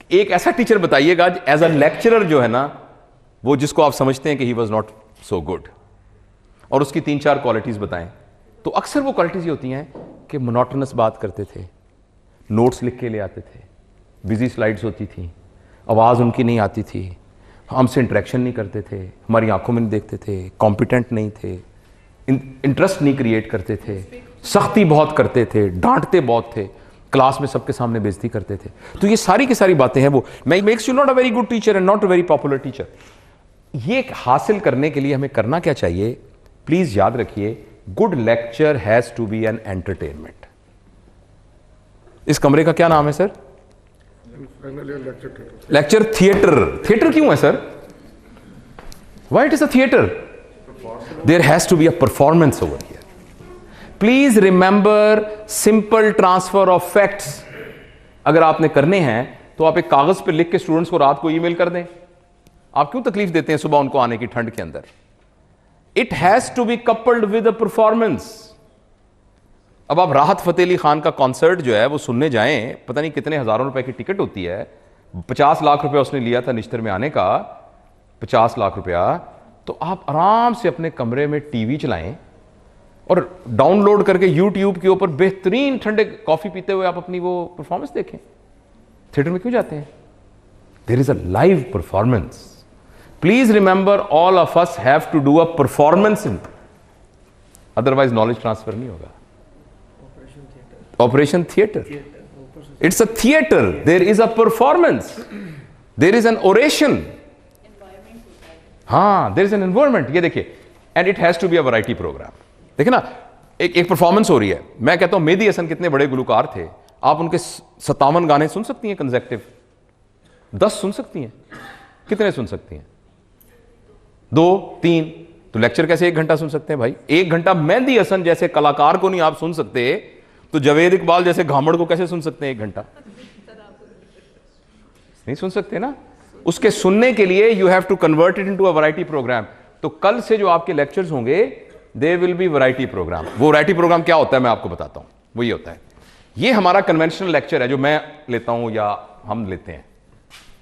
एक ऐसा टीचर बताइएगा एज अ लेक्चरर जो है ना, वो जिसको आप समझते हैं कि he was not so good, और उसकी 3-4 क्वालिटीज बताएं। तो अक्सर वो क्वालिटीज ये होती हैं कि मोनोटोनस बात करते थे, नोट्स लिख के ले आते थे, बिजी स्लाइड्स होती थी, आवाज़ उनकी नहीं आती थी, हमसे इंटरेक्शन नहीं करते थे, हमारी आंखों में नहीं देखते थे, कॉम्पिटेंट नहीं थे, इंटरेस्ट नहीं क्रिएट करते थे, सख्ती बहुत करते थे, डांटते बहुत थे, क्लास में सबके सामने बेइज्जती करते थे। तो ये सारी की सारी बातें हैं वो makes you not a very good teacher and not a very popular teacher. ये हासिल करने के लिए हमें करना क्या चाहिए? प्लीज याद रखिए, good lecture has to be an entertainment. इस कमरे का क्या नाम है सर? Lecture theatre. थिएटर क्यों है sir? Why it is a theatre? There has to be a performance over here. Please remember simple transfer of facts. अगर आपने करने हैं तो आप एक कागज पर लिख के स्टूडेंट्स को रात को ईमेल कर दें। आप क्यों तकलीफ देते हैं सुबह उनको आने की ठंड के अंदर? It has to be coupled with a performance. अब आप राहत फतेह अली खान का कॉन्सर्ट जो है वो सुनने जाएं, पता नहीं कितने हजारों रुपए की टिकट होती है, 50 लाख रुपया उसने लिया था निश्तर में आने का, 50 लाख रुपया। तो आप आराम से अपने कमरे में टीवी चलाएं और डाउनलोड करके यूट्यूब के ऊपर बेहतरीन ठंडे कॉफी पीते हुए आप अपनी वो परफॉर्मेंस देखें। थिएटर में क्यों जाते हैं? There is a live performance. Please remember, all of us have to do a performance in, otherwise knowledge transfer नहीं होगा। Operation theatre, it's a theatre, there is a performance, there is an oration, हाँ there is an environment. ये देखिए, and it has to be a variety programme. देखिए ना, एक performance हो रही है। मैं कहता हूं मेहदी हसन कितने बड़े गुलकार थे, आप उनके 57 गाने सुन सकती हैं कंसेक्टिव? 10 सुन सकती हैं? कितने सुन सकती हैं? 2, 3। तो लेक्चर कैसे 1 घंटा सुन सकते हैं भाई? 1 घंटा मेहदी हसन जैसे कलाकार को नहीं आप सुन सकते, तो जवेद इकबाल जैसे घामड़ को कैसे सुन सकते हैं 1 घंटा? नहीं सुन सकते ना। उसके सुनने के लिए you have to convert it into a variety programme. तो कल से जो आपके लेक्चर्स होंगे, they will be variety programme. वो वैरायटी प्रोग्राम क्या होता है मैं आपको बताता हूं। वो ये होता है, ये हमारा कन्वेंशनल लेक्चर है जो मैं लेता हूं या हम लेते हैं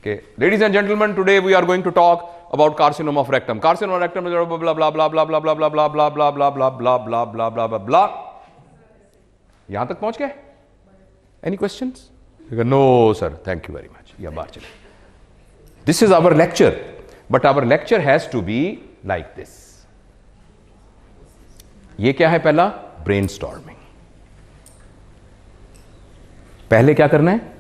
कि ladies and gentleman, today we are going to talk about carcinoma of rectum. Carcinoma of rectum blah blah blah blah blah blah blah blah blah blah blah blah blah blah blah blah blah blah blah. यहां तक पहुंच गए? Any questions? No sir, thank you very much, या बाहर चले। This is our lecture, but our lecture has to be like this. ये क्या है? पहला ब्रेनस्टॉर्मिंग। पहले क्या करना है?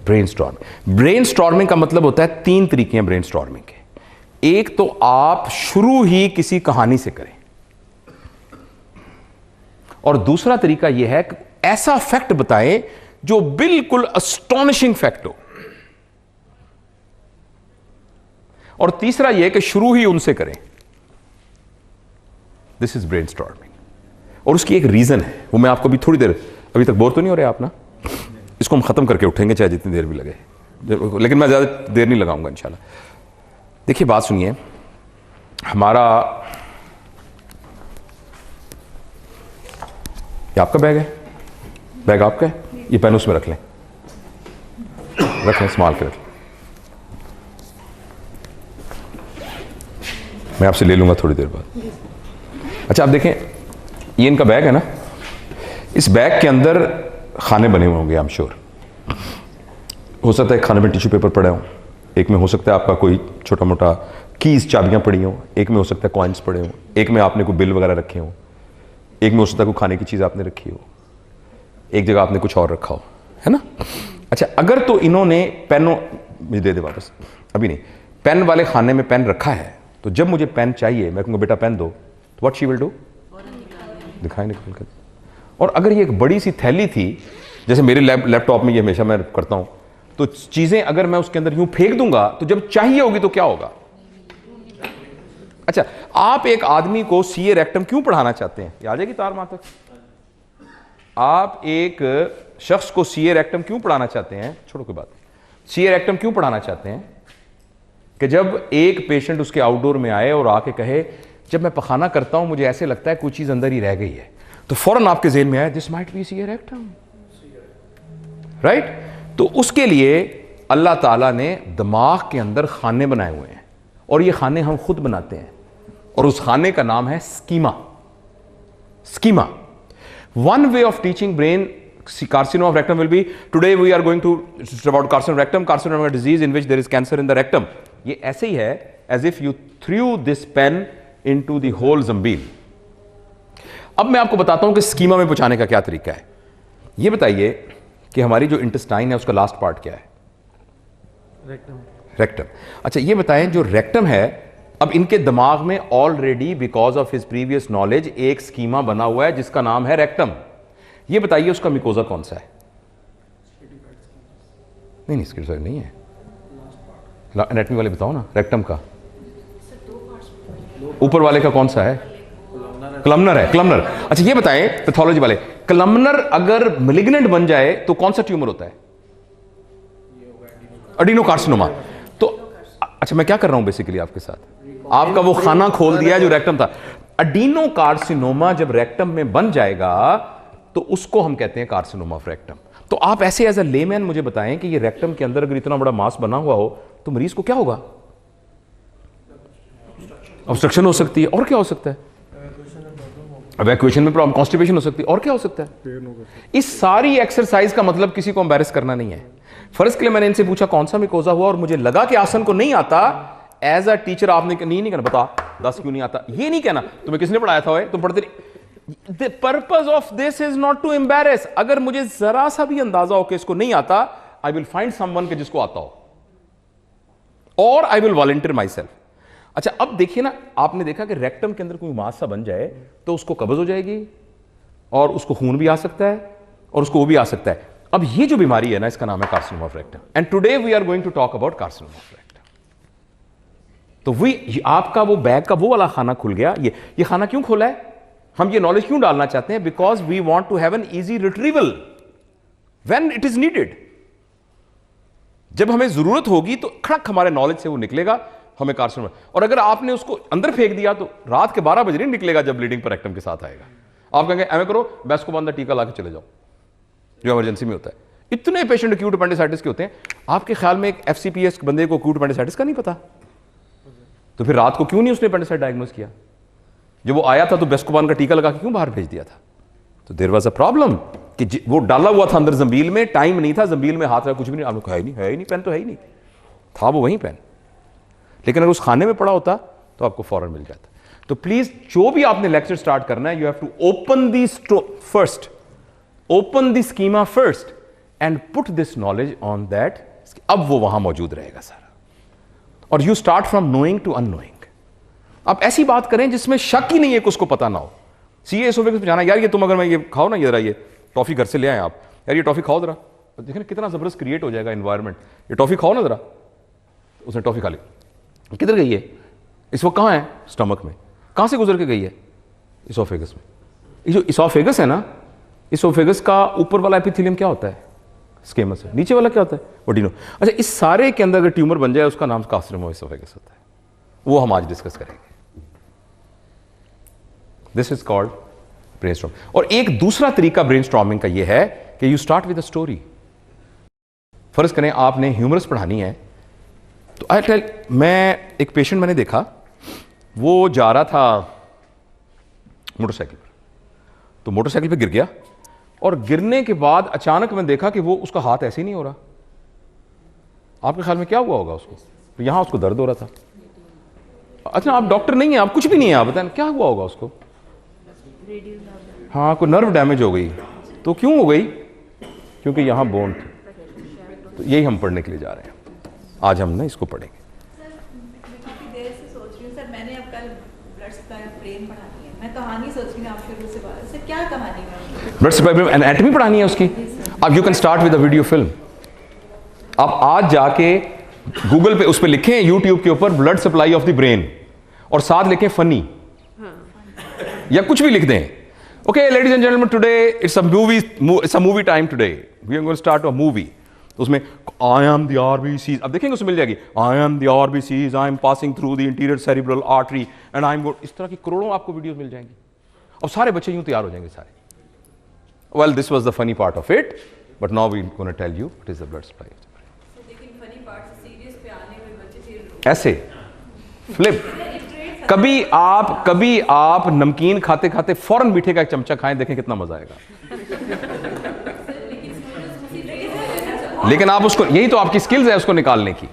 ब्रेनस्टॉर्मिंग। ब्रेनस्टॉर्मिंग का मतलब होता है 3 तरीके हैं ब्रेनस्टॉर्मिंग के। एक तो आप शुरू ही किसी कहानी से करें, और दूसरा तरीका यह है कि ऐसा फैक्ट बताएं जो बिल्कुल अस्टॉनिशिंग फैक्ट हो, और तीसरा यह कि शुरू ही उनसे करें। This is brainstorming. और उसकी एक रीजन है, वो मैं आपको भी थोड़ी देर, अभी तक बोर तो नहीं हो रहे आप ना? इसको हम खत्म करके उठेंगे चाहे जितनी देर भी लगे, लेकिन मैं ज्यादा देर नहीं लगाऊंगा इंशाल्लाह। देखिए बात सुनिए, हमारा ये आपका बैग है, बैग आपका है, ये पेन उसमें रख लें, रख लें, संभाल के रख लें। मैं आपसे ले लूंगा थोड़ी देर बाद। अच्छा आप देखें, ये इनका बैग है ना, इस बैग के अंदर खाने बने हुए होंगे, आई एम श्योर। हो सकता है खाने में टिश्यू पेपर पड़े हों, एक में हो सकता है आपका कोई छोटा मोटा कीज, चाबियां पड़ी हों, एक में हो सकता है कॉइन्स पड़े हों, एक में आपने कोई बिल वगैरह रखे हों, एक में हो सकता है कोई खाने की चीज़ आपने रखी हो, एक जगह आपने कुछ और रखा हो, है ना? अच्छा, अगर तो इन्होंने पेनों, मुझे दे दे वापस, अभी नहीं, पेन वाले खाने में पेन रखा है, तो जब मुझे पेन चाहिए मैं कहूँगा बेटा पेन दो, तो व्हाट शी विल डू? दिखाई निकल कर। और अगर ये एक बड़ी सी थैली थी, जैसे मेरे लैपटॉप में ये हमेशा मैं करता हूं, तो चीजें अगर मैं उसके अंदर यूं फेंक दूंगा तो जब चाहिए होगी तो क्या होगा? अच्छा, आप एक आदमी को सीए रेक्टम क्यों पढ़ाना चाहते हैं? आ जाएगी तार मां तक। आप एक शख्स को सीए रेक्टम क्यों पढ़ाना चाहते हैं? छोड़ो कोई बात, सीए रेक्टम क्यों पढ़ाना चाहते हैं? कि जब एक पेशेंट उसके आउटडोर में आए और आके कहे जब मैं पखाना करता हूं मुझे ऐसे लगता है कोई चीज अंदर ही रह गई है, तो फौरन आपके ज़हन में आया this might be CA rectum, right? तो उसके लिए अल्लाह ताला ने दिमाग के अंदर खाने बनाए हुए हैं और ये खाने हम खुद बनाते हैं और उस खाने का नाम है schema. Schema. One way of teaching brain carcinoma of rectum will be, today we are going to about carcinoma of rectum, carcinoma disease in which there is cancer in the rectum. ये ऐसे ही है as if you threw this pen into the whole zambil. अब मैं आपको बताता हूं कि schema में पहुंचाने का क्या तरीका है। ये बताइए कि हमारी जो इंटेस्टाइन है उसका लास्ट पार्ट क्या है? रेक्टम। रेक्टम। अच्छा ये बताएं, जो रेक्टम है, अब इनके दिमाग में already because of his previous knowledge एक स्कीमा बना हुआ है जिसका नाम है रेक्टम। ये बताइए उसका मिकोजा कौन सा है? नहीं स्किज़ोइड नहीं है। एनाटॉमी वाले बताओ ना, रेक्टम का ऊपर वाले का कौन सा है? कलमनर है। कलमनर। अच्छा ये बताएं पैथोलॉजी वाले, कलमनर अगर मेलिग्नेंट बन जाए तो कौन सा ट्यूमर होता है? एडिनोकार्सिनोमा। तो अच्छा मैं क्या कर रहा हूं बेसिकली आपके साथ, आपका वो खाना खोल दिया जो रेक्टम था। एडिनोकार्सिनोमा जब रेक्टम में बन जाएगा तो उसको हम कहते हैं कार्सिनोमा ऑफ रेक्टम। तो आप ऐसे एज अ लेमैन मुझे बताएं कि ये रेक्टम के अंदर अगर इतना बड़ा मास बना हुआ हो तो मरीज को क्या होगा? ऑब्स्ट्रक्शन हो सकती है, और क्या हो सकता है? इवैक्यूएशन में प्रॉब्लम, कॉन्स्टिपेशन हो सकती है, और क्या हो सकता है? इस सारी एक्सरसाइज का मतलब किसी को एम्बैरेस करना नहीं है। फर्स्ट के लिए मैंने इनसे पूछा कौन सा मिकोजा हुआ और मुझे लगा कि आसन को नहीं आता। एज अ टीचर आपने नहीं कहना बता 10 क्यों नहीं आता, ये नहीं कहना तुम्हें किसने पढ़ाया था, तुम पढ़ते नहीं। The purpose of this is not to embarrass. अगर मुझे जरा सा भी अंदाजा हो कि इसको नहीं आता, I will find someone के जिसको आता हो, और I will volunteer myself. अच्छा अब देखिए ना, आपने देखा कि रेक्टम के अंदर कोई मास सा बन जाए तो उसको कब्ज हो जाएगी और उसको खून भी आ सकता है और उसको वो भी आ सकता है। अब ये जो बीमारी है ना, इसका नाम है carcinoma of rectum, and today we are going to talk about carcinoma of rectum. तो आपका वो बैग का वो वाला खाना खुल गया। ये खाना क्यों खोला है? हम ये नॉलेज क्यों डालना चाहते हैं? Because we want to have an easy retrieval when it is needed. जब हमें जरूरत होगी तो खड़क हमारे नॉलेज से वो निकलेगा, हमें कार्सिनोमा। और अगर आपने उसको अंदर फेंक दिया तो रात के 12 बजे नहीं निकलेगा जब ब्लीडिंग पर रेक्टम के साथ आएगा। आप कहेंगे ऐਵੇਂ करो, बेस्ट को बंदा टीका लाके चले जाओ, जो इमरजेंसी में होता है। इतने पेशेंट एक्यूट अपेंडिसाइटिस के होते हैं, आपके ख्याल में एक एफसीपीएस बंदे को एक्यूट अपेंडिसाइटिस का नहीं पता? तो फिर रात को क्यों नहीं उसने अपेंडिसाइट डायग्नोस किया? जब वो आया था तो बेस्कोबान का टीका लगा के क्यों बाहर भेज दिया था? तो देयर वाज अ प्रॉब्लम कि वो डाला हुआ था अंदर जंबील में, टाइम नहीं था, जंबील में हाथ रखा, कुछ भी नहीं, आपने कहा है ही नहीं, पेन तो है ही नहीं था, वो वहीं पेन। लेकिन अगर उस खाने में पड़ा होता तो आपको फौरन मिल जाता। तो प्लीज जो भी आपने लेक्चर स्टार्ट करना है, you have to open the first, open the schema first and put this knowledge on that. अब वो वहां मौजूद रहेगा सारा, और you start from knowing to unknowing. आप ऐसी बात करें जिसमें शक ही नहीं है कि उसको पता ना हो। सीए एसोफेगस पे जाना, यार ये तुम अगर मैं ये खाओ ना, ये टॉफी घर से ले आए आप, यार ये टॉफी खाओ जरा, देखें ना कितना जबरदस्त क्रिएट हो जाएगा एनवायरनमेंट। ये टॉफी खाओ ना जरा, उसने टॉफी खा ली, किधर गई है इस वक्त? कहाँ है? स्टमक में। कहाँ से गुजर के गई है? इसोफेगस में। ये जो इसोफेगस है ना, इसोफेगस का ऊपर वाला एपिथेलियम क्या होता है? स्केमस है। नीचे वाला क्या होता है? वोडिनो। अच्छा इस सारे के अंदर अगर ट्यूमर बन जाए उसका नाम कार्सिनोमा ऑफ इसोफेगस होता है। वो हम आज डिस्कस करेंगे। This is called brainstorm. और एक दूसरा तरीका ब्रेनस्टॉर्मिंग का यह है कि you start with a story. फर्ज करें आपने ह्यूमरस पढ़ानी है, तो आई टेल, मैं एक पेशेंट मैंने देखा, वो जा रहा था मोटरसाइकिल पर, तो मोटरसाइकिल पे गिर गया, और गिरने के बाद अचानक मैंने देखा कि वो उसका हाथ ऐसे ही नहीं हो रहा। आपके ख्याल में क्या हुआ होगा उसको? तो यहां उसको दर्द हो रहा था। अच्छा आप डॉक्टर नहीं है, आप कुछ भी नहीं है, आप बताएं क्या हुआ होगा उसको? हाँ कोई नर्व डैमेज हो गई। तो क्यों हो गई? क्योंकि यहां बोन थी। तो यही हम पढ़ने के लिए जा रहे हैं आज, हम ना इसको पढ़ेंगे। ब्लड सप्लाई एनाटॉमी पढ़ानी है उसकी। अब you can start with a video film. आप आज जाके गूगल पे उस पे लिखें, यूट्यूब के ऊपर blood supply of the brain, और साथ लिखें फनी, या कुछ भी लिख दें। Okay ladies and gentleman, today it's a movie time, today we are going to start a movie. तो उसमें आई एम द आरबीसीज, अब देखेंगे उसमें मिल जाएगी, I am the RBCs, I am passing through the interior cerebral artery and I am, इस तरह की करोड़ों आपको वीडियोस मिल जाएंगी, और सारे बच्चे यूं तैयार हो जाएंगे सारे। Well this was the funny part of it, but now we gonna tell you it is the blood supply. ऐसे फ्लिप। कभी आप नमकीन खाते खाते फौरन मीठे का एक चमचा खाएं, देखें कितना मजा आएगा। लेकिन आप उसको, यही तो आपकी स्किल्स है उसको निकालने की,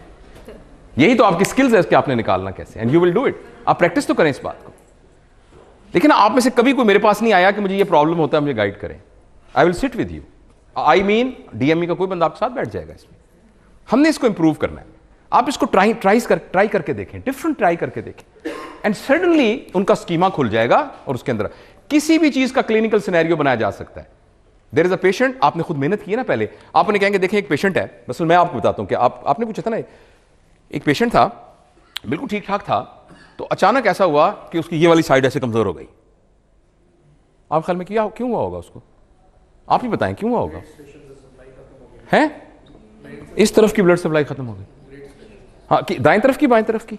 यही तो आपकी स्किल्स है इसके आपने निकालना कैसे, and you will do it. आप प्रैक्टिस तो करें इस बात को। लेकिन आप में से कभी कोई मेरे पास नहीं आया कि मुझे ये प्रॉब्लम होता है, मुझे गाइड करें। I will sit with you. I mean DME का कोई बंदा आपके साथ बैठ जाएगा इसमें। हमने इसको इंप्रूव करना है। आप इसको ट्राई करके देखें, डिफरेंट ट्राई करके देखें, एंड सडनली उनका स्कीमा खुल जाएगा और उसके अंदर किसी भी चीज का क्लिनिकल सिनेरियो बनाया जा सकता है। देयर इज अ पेशेंट, आपने खुद मेहनत की है ना, पहले आपने कहेंगे देखें एक पेशेंट है, बस मैं आपको बताता हूं कि आपने पूछा था ना, एक पेशेंट था बिल्कुल ठीक ठाक था, तो अचानक ऐसा हुआ कि उसकी ये वाली साइड ऐसे कमजोर हो गई। आप ख्याल में क्यों हुआ होगा उसको? आप ही बताएं क्यों हुआ होगा? हैं? इस तरफ की ब्लड सप्लाई खत्म हो गई। हाँ, दाएं तरफ की बाएं तरफ की?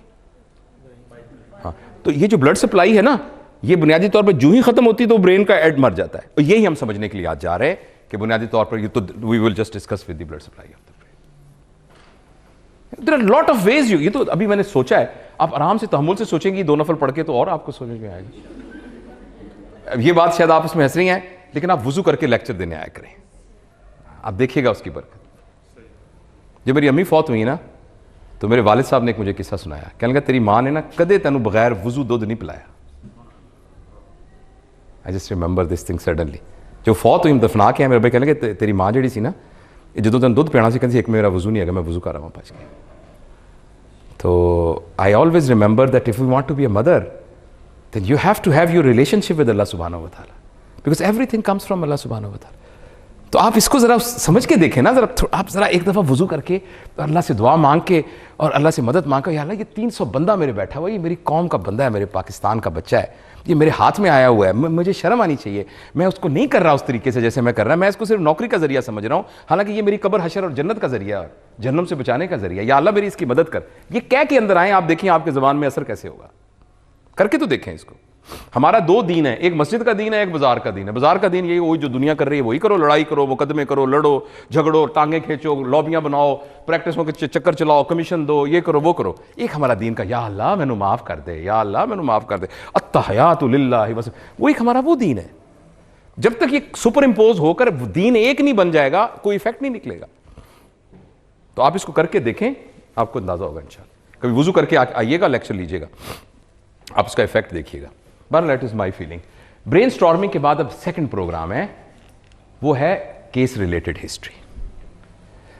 हाँ, तो ये जो ब्लड सप्लाई है ना, ये बुनियादी तौर पर जो ही खत्म होती है तो ब्रेन का एड मर जाता है। और यही हम समझने के लिए आज जा रहे हैं कि बुनियादी तौर पर ये तो we will just discuss with the blood supply of the brain. There are lot of ways. ये तो अभी मैंने सोचा है, आप आराम से तहम्मुल से सोचेंगे 2 नफल पढ़ के तो और आपको समझ में आएगा। अब ये बात शायद आप इसमें हंस रही हैं, लेकिन आप वुजू करके लेक्चर देने आया करें, आप देखिएगा उसकी बरकत। जब मेरी अम्मी फौत हुई ना, तो मेरे वालिद साहब ने एक मुझे किस्सा सुनाया। कहने लगा तेरी मां ने ना कदे तेनू बगैर वुजू दूध नहीं पिलाया। I just remember this thing suddenly. जो फौत हुई दफना के मेरे भाई कहने लगे तेरी मां जी सी ना, जो तेन दुध पीना सी, कहती एक मेरा वुजू नहीं है, मैं वुजू कर रहा हूँ भज के। तो I always remember that if you want to be a mother, then you have to have your relationship with Allah सुब्हानहू व तआला, because everything comes from Allah सुब्हानहू व तआला। तो आप इसको ज़रा समझ के देखें ना, आप ज़रा एक दफ़ा वुजू करके अल्लाह से दुआ मांग के और अल्लाह से मदद मांग के, या अल्लाह ये 300 बंदा मेरे बैठा हुआ है, ये मेरी कौम का बंदा है, मेरे पाकिस्तान का बच्चा है, ये मेरे हाथ में आया हुआ है, मुझे शर्म आनी चाहिए, मैं उसको नहीं कर रहा उस तरीके से जैसे मैं कर रहा, मैं इसको सिर्फ नौकरी का जरिया समझ रहा हूँ, हालांकि ये मेरी कब्र हशर और जन्नत का जरिया है, जहन्नम से बचाने का जरिया। या अल्लाह मेरी इसकी मदद कर। ये कह के अंदर आए, आप देखिए आपके ज़बान में असर कैसे होगा, करके तो देखें इसको। हमारा 2 दीन है, एक मस्जिद का दीन है, एक बाजार का दीन है। बाजार का दीन यही वही जो दुनिया कर रही है वही करो, लड़ाई करो, मुकदमे करो, लड़ो झगड़ो, टांगे खींचो, लॉबियां बनाओ, प्रैक्टिसों के चक्कर चलाओ, कमीशन दो, ये करो वो करो। एक हमारा दीन का या अल्लाह मैनू माफ कर दे, या अल्लाह मैनू माफ कर दे, अत्तहयातु लिल्लाहि बस, वो एक हमारा वो दीन है। जब तक ये सुपर इम्पोज होकर दीन एक नहीं बन जाएगा, कोई इफेक्ट नहीं निकलेगा। तो आप इसको करके देखें, आपको अंदाजा होगा इंशाअल्लाह। कभी वुजू करके आइएगा, लेक्चर लीजिएगा, आप उसका इफेक्ट देखिएगा। But that is my feeling. Brain storming के बाद अब सेकंड प्रोग्राम है, वो है केस रिलेटेड हिस्ट्री।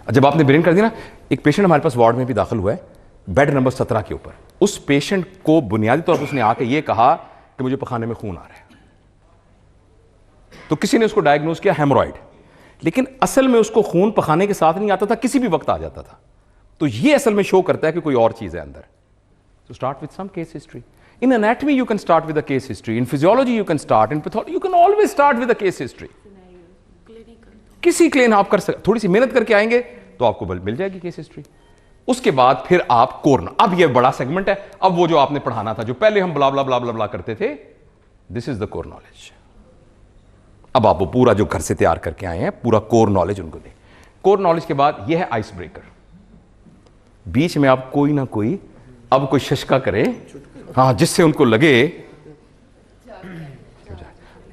जब आपने ब्रेन कर दिया ना, एक पेशेंट हमारे पास वार्ड में भी दाखिल हुआ है, बेड नंबर 17 के ऊपर। उस पेशेंट को बुनियादी तौर पर उसने आके ये कहा कि मुझे पखाने में खून आ रहा है। तो किसी ने उसको डायग्नोज किया हेमोरॉइड, लेकिन असल में उसको खून पखाने के साथ नहीं आता था, किसी भी वक्त आ जाता था। तो ये असल में शो करता है कि कोई और चीज है अंदर। So start with some case history. In anatomy, you can start with a case history. In physiology, you can start. In pathology, you can always start with a case history. किसी claim आप कर सकते, थोड़ी सी मेहनत करके आएंगे तो आपको मिल जाएगी केस हिस्ट्री। उसके बाद फिर आप कोर, अब ये बड़ा सेगमेंट है। अब वो जो आपने पढ़ाना था, जो पहले हम ब्ला ब्ला ब्ला ब्ला ब्ला करते थे, this is the core knowledge. अब आप वो पूरा जो घर से तैयार करके आए हैं, पूरा कोर नॉलेज उनको दें। कोर नॉलेज के बाद ये है आइस ब्रेकर। बीच में आप कोई ना कोई अब कोई शशका करे, हाँ, जिससे उनको लगे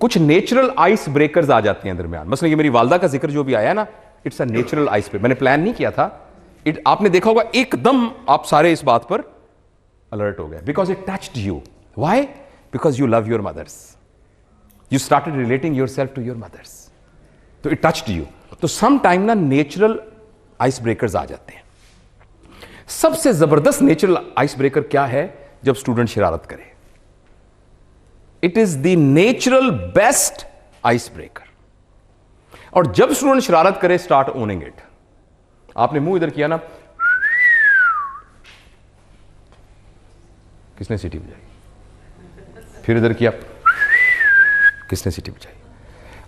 कुछ नेचुरल आइस ब्रेकर्स आ जाते हैं दरमियान। मसलन ये मेरी वालदा का जिक्र जो भी आया ना, it's a natural ice breaker. मैंने प्लान नहीं किया था, आपने देखा होगा एकदम आप सारे इस बात पर अलर्ट हो गए, because it touched you. Why? Because you love your mothers, you started relating yourself to your mothers, तो इट टच्ड यू। तो सम टाइम ना नेचुरल आइस ब्रेकर्स आ जाते हैं। सबसे जबरदस्त नेचुरल आइस ब्रेकर क्या है? जब स्टूडेंट शरारत करे, it is the natural best ice breaker. और जब स्टूडेंट शरारत करे, स्टार्ट ओनिंग इट। आपने मुंह इधर किया ना, किसने सीटी बजाई? फिर इधर किया, किसने सीटी बजाई?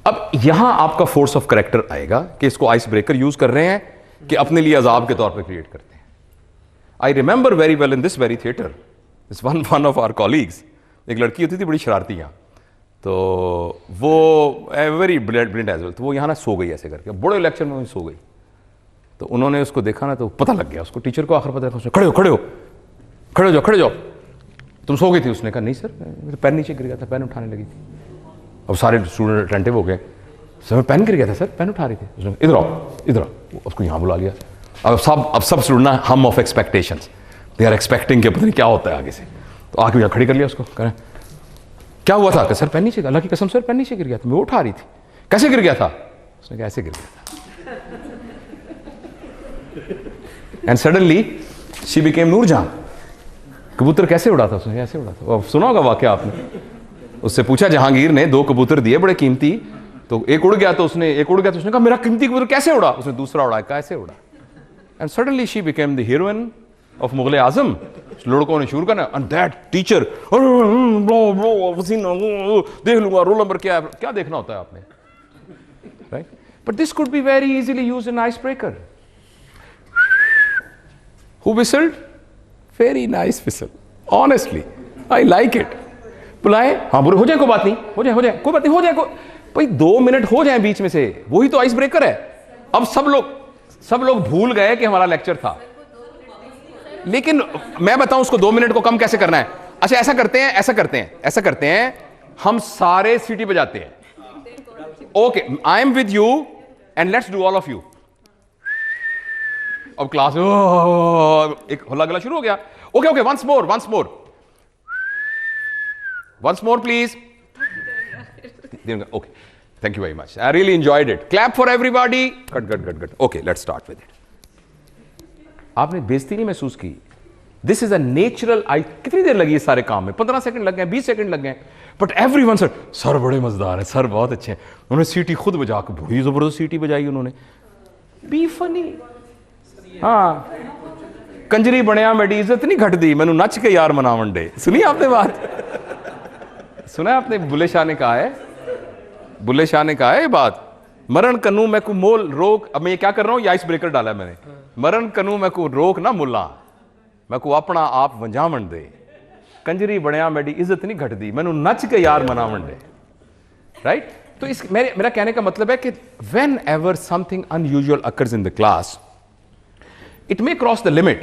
अब यहां आपका फोर्स ऑफ करेक्टर आएगा कि इसको आइस ब्रेकर यूज कर रहे हैं कि अपने लिए अजाब के तौर पर क्रिएट करते हैं। I remember very well in this very theater, this one of our colleagues, एक लड़की होती थी बड़ी शरारती यहाँ, तो वो वेरी ब्रिलियंट एज वेल, तो वो यहाँ ना सो गई ऐसे करके, बड़े लेक्चर में सो गई। तो उन्होंने उसको देखा ना, तो पता लग गया उसको, टीचर को आखिर पता लगा, उसने खड़े हो खड़े हो खड़े हो जाओ खड़े जाओ, तुम सो गई थी? उसने कहा नहीं सर, मेरा पेन नीचे गिर गया था, पेन उठाने लगी थी। अब सारे स्टूडेंट अटेंटिव हो गए, सर पेन गिर गया था सर, पेन उठा रही थी। उसने इधर आओ इधर आओ, उसको यहाँ बुला लिया। अब सब स्टूडेंट ना हम of expectations, they are expecting कि पता नहीं क्या होता है आगे से। तो आके यहाँ खड़ी कर लिया उसको, करें क्या हुआ था? सर पेन नीचे, अल्लाह की कसम सर पेन नीचे गिर गया था, मैं वो उठा रही थी। कैसे गिर गया था? उसने कहा ऐसे गिर गया था। And suddenly she became Noorjahan. कबूतर कैसे उड़ा था? उसने ऐसे उड़ा था। सुना होगा वाकया आपने। उससे पूछा जहांगीर ने, 2 कबूतर दिए बड़े कीमती, तो एक उड़ गया, तो उसने कहा मेरा कीमती कबूतर कैसे उड़ा? उसने दूसरा उड़ा, कैसे उड़ा? And suddenly she became the heroine of Mughal Azam. लड़कों ने शुरू करना, एंड दैट टीचर देख लूंगा रोल नंबर क्या देखना होता है आपने, right? But this could be very easily used in ice breaker. Who whistled? Very nice whistle. Honestly, I like it. बुलाए, हाँ बुरे हो जाए, कोई बात नहीं, हो जाए कोई बात नहीं, हो जाए भाई 2 मिनट हो जाए बीच में से, वही तो आइस ब्रेकर है। अब सब लोग भूल गए कि हमारा लेक्चर था। लेकिन मैं बताऊं उसको 2 मिनट को कम कैसे करना है। अच्छा ऐसा करते हैं, हम सारे सीटी बजाते हैं। Okay, I am with you and let's do all of you. अब क्लास एक हल्ला गला शुरू हो गया। Okay once more please. Okay, thank you very much, I really enjoyed it, clap for everybody. Cut. Okay, let's start with it. आपने बेइज्जती नहीं महसूस की? This is a natural. कितनी देर लगी है सारे काम में? 15 सेकंड लग गए, 20 सेकंड लग गए, बट एवरीवन सर बड़े मजेदार है, सर बहुत अच्छे हैं। उन्होंने सीटी खुद बजा के बड़ी जबरदस्त सीटी बजाई उन्होंने। Be funny. हाँ, कंजरी बनया मेरी इज्जत नहीं घटती, मैनू नच के यार मनावन डे। सुनी आपने बात? सुना आपने? बुल्ले शाह ने कहा है ये बात, मरण कनू मैं को मोल रोक। अब मैं ये क्या कर रहा हूं, ये आइस ब्रेकर डाला है मैंने। मरण कनू मैं को रोक ना मुल्ला, मैं को अपना आप वंजावन दे। कंजरी बनया मेरी इज्जत नहीं घटती, मैनू नच के यार मनावन दे। राइट? तो इस मेरा कहने का मतलब है कि when ever something unusual occurs in the class, it may cross the limit.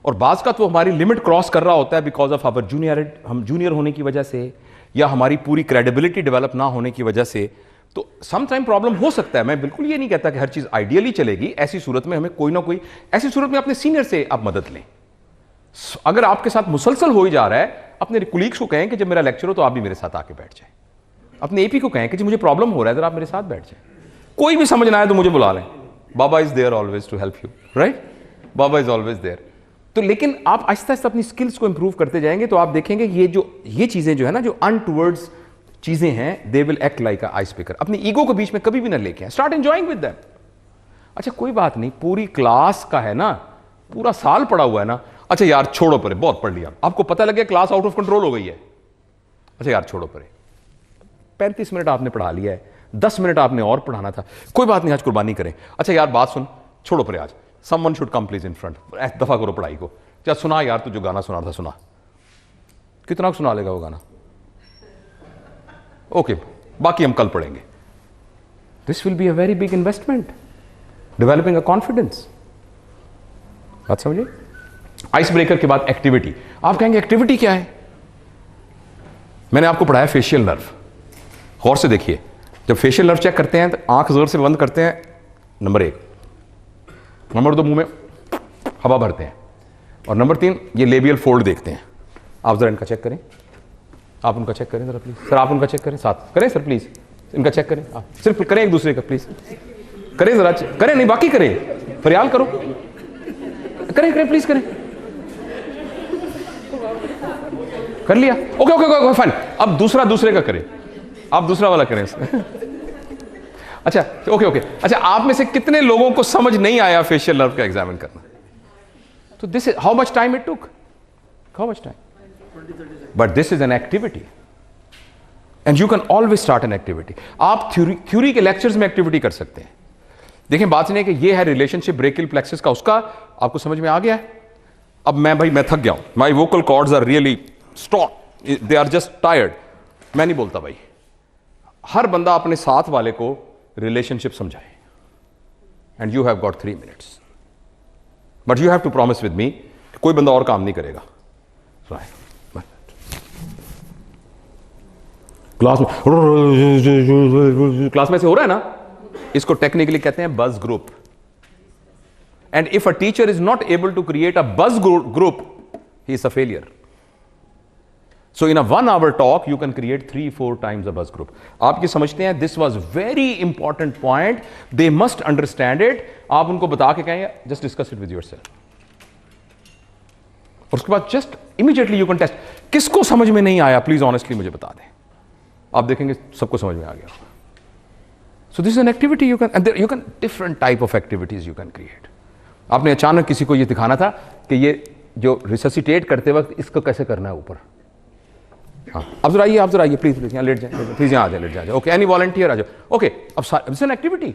और बाज का तो हमारी लिमिट क्रॉस कर रहा होता है बिकॉज ऑफ आवर हम जूनियर होने की वजह से, या हमारी पूरी क्रेडिबिलिटी डेवलप ना होने की वजह से। तो सम टाइम प्रॉब्लम हो सकता है। मैं बिल्कुल ये नहीं कहता कि हर चीज आइडियली चलेगी। ऐसी सूरत में हमें कोई ना कोई, ऐसी सूरत में अपने सीनियर से आप मदद लें। अगर आपके साथ मुसलसल हो ही जा रहा है, अपने कुलीग्स को कहें कि जब मेरा लेक्चर हो तो आप भी मेरे साथ आके बैठ जाएं। अपने एपी को कहें कि जी मुझे प्रॉब्लम हो रहा है, जरा आप मेरे साथ बैठ जाएं। कोई भी समझ ना आए तो मुझे बुला लें। Baba is there always to help you, right? Baba is always there. तो लेकिन आप आहिस्ता आहिस्ता अपनी स्किल्स को इंप्रूव करते जाएंगे तो आप देखेंगे ये चीजें जो है ना, जो अनटुवर्ड्स चीजें हैं, they will act like a ice breaker. अपनी ईगो को बीच में कभी भी ना लेके आए, स्टार्ट एंजॉयिंग विद देम। अच्छा कोई बात नहीं, पूरी क्लास का है ना, पूरा साल पढ़ा हुआ है ना। अच्छा यार छोड़ो परे, बहुत पढ़ लिया, आपको पता लगे क्लास आउट ऑफ कंट्रोल हो गई है। अच्छा यार छोड़ो परे, 35 मिनट आपने पढ़ा लिया है, 10 मिनट आपने और पढ़ाना था, कोई बात नहीं आज कुर्बानी करें। अच्छा यार बात सुन, छोड़ो परे, आज someone should come please in front, दफा करो पढ़ाई को। क्या सुना यार, तू जो गाना सुना था सुना, कितना सुना लेगा वो गाना? ओके बाकी हम कल पढ़ेंगे। This will be a very big investment, developing a confidence. बात समझिए। आइस ब्रेकर के बाद एक्टिविटी। आप कहेंगे एक्टिविटी क्या है? मैंने आपको पढ़ाया फेशियल नर्व। गौर से देखिए, जब फेशियल नर्व चेक करते हैं तो आंख जोर से बंद करते हैं, नंबर 1। नंबर 2 मुंह में हवा भरते हैं, और नंबर 3 ये लेबियल फोल्ड देखते हैं। आप जरा इनका चेक करें, आप उनका चेक करें जरा प्लीज सर, आप उनका चेक करें, साथ करें सर प्लीज, इनका चेक करें आप, सिर्फ करें एक दूसरे का, प्लीज करें जरा, करें नहीं बाकी करें, फरियाल करो, करें करें प्लीज करें। कर लिया? Okay okay okay fine. अब दूसरे का करें, आप दूसरा वाला करें। अच्छा ओके ओके। अच्छा आप में से कितने लोगों को समझ नहीं आया फेशियल नर्व का एग्जामिन करना? तो this is how much time it took, how much time, but this is an activity and you can always start an activity. आप थ्योरी के लेक्चर्स में एक्टिविटी कर सकते हैं। देखें बात नहीं है कि ये है रिलेशनशिप ब्रेकियल प्लेक्सस का, उसका आपको समझ में आ गया है। अब मैं थक गया हूं, my vocal cords are really strong, they are just tired. मैं नहीं बोलता भाई। हर बंदा अपने साथ वाले को रिलेशनशिप समझाए, and you have got 3 minutes. But you have to promise with me, कोई बंदा और काम नहीं करेगा. क्लास में से हो रहा है ना, इसको टेक्निकली कहते हैं बज group. And if a teacher is not able to create a buzz group, he is a failure. So in a 1 hour talk, you can create 3-4 times a buzz group. आप ये समझते हैं, this was very important point. They must understand it. आप उनको बता के कहें, just discuss it with yourself. और उसके बाद just immediately you can test. किसको समझ में नहीं आया, please honestly मुझे बता दें. आप देखेंगे सबको समझ में आ गया. So this is an activity you can, and there, you can different type of activities you can create. आपने अचानक किसी को ये दिखाना था कि ये जो रिससिटेट करते वक्त इसको कैसे करना है ऊपर. हाँ, आप जरा आइए प्लीज यहाँ लेट जाए, प्लीज यहाँ आ जाए, लेट जाए. ओके, एनी वॉलंटियर आ जाओ. ओके, अब it's an activity.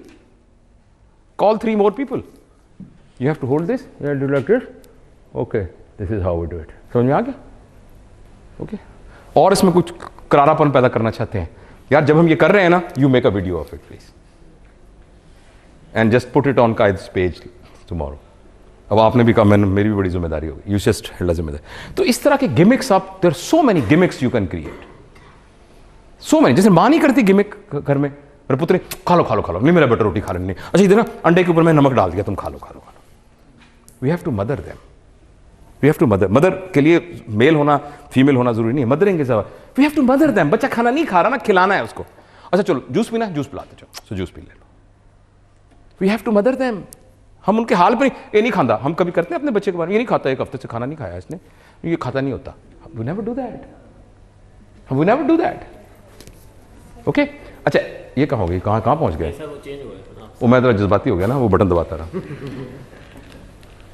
Call 3 more people. You have to hold this, you have to do like this. Okay, this is how we do it. समझ में आ गया? Okay. और इसमें कुछ करारापन पैदा करना चाहते हैं यार, जब हम ये कर रहे हैं ना, you make a video of it please and just put it on Qaid's page tomorrow. अब आपने भी कहा, मैंने, मेरी भी बड़ी जिम्मेदारी होगी. यू जस्ट हेल्ड जिम्मेदारी. तो इस तरह के गिमिक्स आप, there are so many gimmicks you can create, so many. जैसे मां नहीं करती गिमिक घर में, मेरे पुत्र खा लो, नहीं मेरा बटर रोटी खा लेनी नहीं. अच्छा इधर ना अंडे के ऊपर मैं नमक डाल दिया, तुम खा लो. We have to mother them. We have to mother के लिए मेल होना फीमेल होना जरूरी नहीं है. Mothering is we have to mother them. बच्चा खाना नहीं खा रहा ना, खिलाना है उसको. अच्छा चलो जूस पीना, जूस पिलाते चलो, सो जूस पी ले लो. We have to mother them. हम उनके हाल पर ये नहीं खाता. हम कभी करते हैं अपने बच्चे के बारे में, ये नहीं खाता, 1 हफ्ते से खाना नहीं खाया इसने, ये खाता नहीं होता. We never do that. Okay. अच्छा ये कहाँ हो गई, कहाँ पहुंच गए? वो मैं थोड़ा जज्बाती हो गया ना, वो बटन दबाता रहा.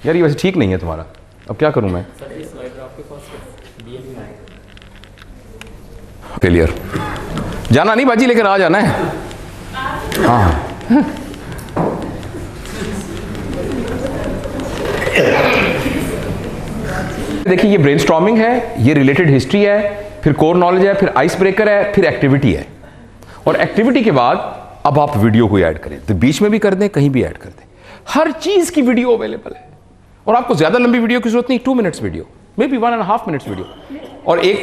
यार ये वैसे ठीक नहीं है तुम्हारा. अब क्या करूं मैं? फेलियर. जाना नहीं बाजी, लेकर आ जाना है. हाँ देखिए, ये ब्रेनस्टॉर्मिंग है, ये रिलेटेड हिस्ट्री है, फिर कोर नॉलेज है, फिर आइस ब्रेकर है, फिर एक्टिविटी है. और एक्टिविटी के बाद अब आप वीडियो को ऐड करें, तो बीच में भी कर दें, कहीं भी ऐड कर दें. हर चीज की वीडियो अवेलेबल है. और आपको ज्यादा लंबी वीडियो की जरूरत नहीं, 2 minutes video, may be 1.5 minutes video. और एक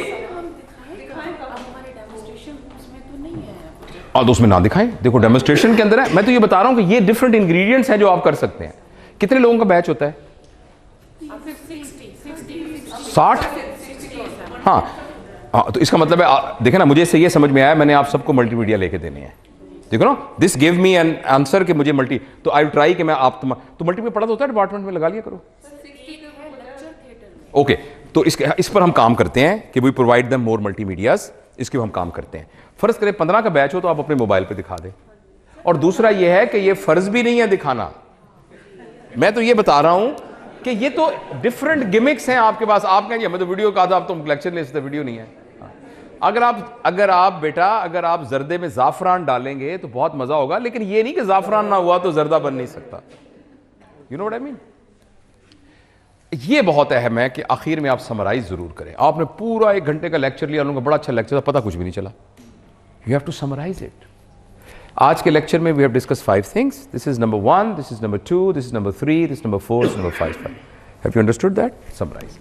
और उसमें ना दिखाएं. देखो डेमोन्स्ट्रेशन के अंदर है. मैं तो ये बता रहा हूं कि ये डिफरेंट इंग्रेडिएंट्स हैं जो आप कर सकते हैं. कितने लोगों का बैच होता है? 60. हाँ, तो इसका मतलब है, देखे ना, मुझे इससे ये समझ में आया, मैंने आप सबको मल्टीमीडिया लेके देने हैं. देखो ना, this give me an answer कि मुझे मल्टी, तो आई ट्राई कि मैं आप तो मल्टीमीडिया पढ़ा तो होता है डिपार्टमेंट में, लगा लिया करो. ओके, तो इस पर हम काम करते हैं कि we provide them more multimedias. इसके हम काम करते हैं. फर्ज करें 15 का बैच हो तो आप अपने मोबाइल पे दिखा दें. और दूसरा ये है कि ये फर्ज भी नहीं है दिखाना. मैं तो ये बता रहा हूं कि ये तो डिफरेंट गिमिक्स हैं आपके पास. आप कहेंगे मैं तो वीडियो कहा था, आप तो लेक्चर ले सकते, वीडियो नहीं है. अगर आप जर्दे में जाफरान डालेंगे तो बहुत मजा होगा, लेकिन ये नहीं कि जाफरान ना हुआ तो जर्दा बन नहीं सकता. You know what I mean. ये बहुत अहम है कि आखिर में आप समराइज जरूर करें. आपने पूरा 1 घंटे का लेक्चर लिया, लोगों का बड़ा अच्छा लेक्चर था, पता कुछ भी नहीं चला. You have to summarise it. आज के लेक्चर में we have discuss 5 things. This is number 1, this is number 2, this is number 3, this number 4, this number 5. Have you understood that? Summarise.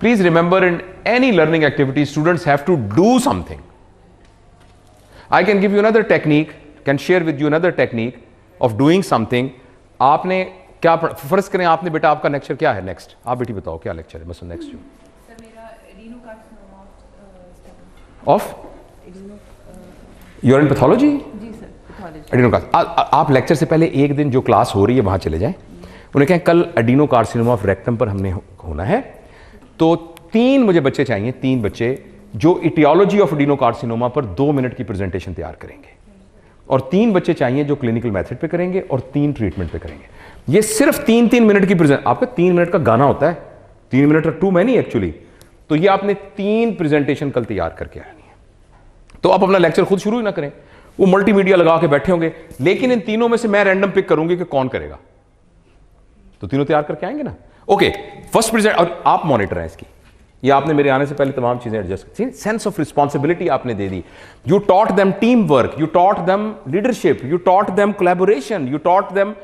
Please remember, in any learning activity, students have to do something. I can give you another technique, can share with you another technique of doing something. आपने क्या फर्ज करें, आपने बेटा, आपका lecture क्या है next? आप बेटी बताओ क्या लेक्चर है? बस नेक्स्ट जो सर मेरा एडिनोकार्सिनोमा ऑफ यूरिन पैथोलॉजी. जी सर, पैथोलॉजी एडिनोकार्स. आप लेक्चर से पहले एक दिन जो क्लास हो रही है वहां चले जाएं. उन्हें कहें कल एडिनोकार्सिनोमा ऑफ रेक्टम पर हमने होना है, तो 3 मुझे बच्चे चाहिए, 3 बच्चे जो इटियोलॉजी ऑफ एडिनोकार्सिनोमा पर 2 मिनट की प्रेजेंटेशन तैयार करेंगे. और 3 बच्चे चाहिए जो क्लिनिकल मेथड पे करेंगे और 3 ट्रीटमेंट पे करेंगे. ये सिर्फ 3-3 मिनट की प्रेजेंट. आपका 3 मिनट का गाना होता है, 3 मिनट टू मैनी एक्चुअली. तो ये आपने 3 प्रेजेंटेशन कल तैयार करके आनी है. तो आप अपना लेक्चर खुद शुरू ही ना करें, वो मल्टीमीडिया लगा के बैठे होंगे, लेकिन इन तीनों में से मैं रैंडम पिक करूंगी कि कौन करेगा. तो तीनों तैयार करके आएंगे ना. Okay, first present. और आप मॉनिटर हैं इसकी. ये आपने मेरे आने से पहले तमाम चीजें एडजस्ट की. सेंस ऑफ रिस्पॉन्सिबिलिटी आपने दे दी. You taught them team work, you taught them leadership, you taught them collaboration, you taught them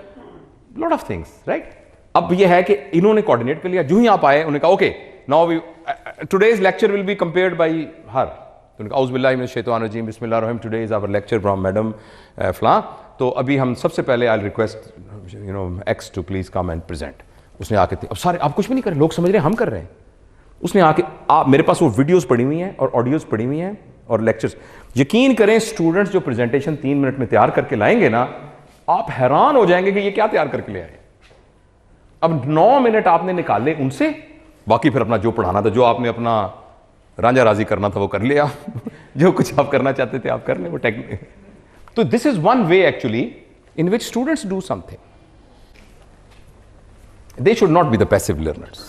lot of things, right. अब ये है कि इन्होंने कोऑर्डिनेट कर लिया, जो ही आप आए उन्होंने कहा okay now we today's lecture will be compared by her, तो उन्होंने कहा औज़ु बिल्लाहि मिनश शैतानिर रजीम बिस्मिल्लाहिर रहमानिर रहीम, today is our lecture from madam फलां। तो अभी हम सबसे पहले I request X to please come and present. उसने आके, अब सारे आप कुछ भी नहीं कर रहे, लोग समझ रहे हैं हम कर रहे हैं। उसने आके आप, मेरे पास वो वीडियोस पड़ी हुई हैं और ऑडियोज पड़ी हुई हैं और लेक्चर्स, यकीन करें स्टूडेंट्स जो प्रेजेंटेशन 3 मिनट में तैयार करके लाएंगे ना, आप हैरान हो जाएंगे कि ये क्या तैयार करके ले आए। अब 9 मिनट आपने निकाले उनसे, बाकी फिर अपना जो पढ़ाना था, जो आपने अपना रांझा राजी करना था वो कर लिया जो कुछ आप करना चाहते थे आप कर लें, वो टेक्निक। तो this is one way actually in which students do something, they should not be the passive learners.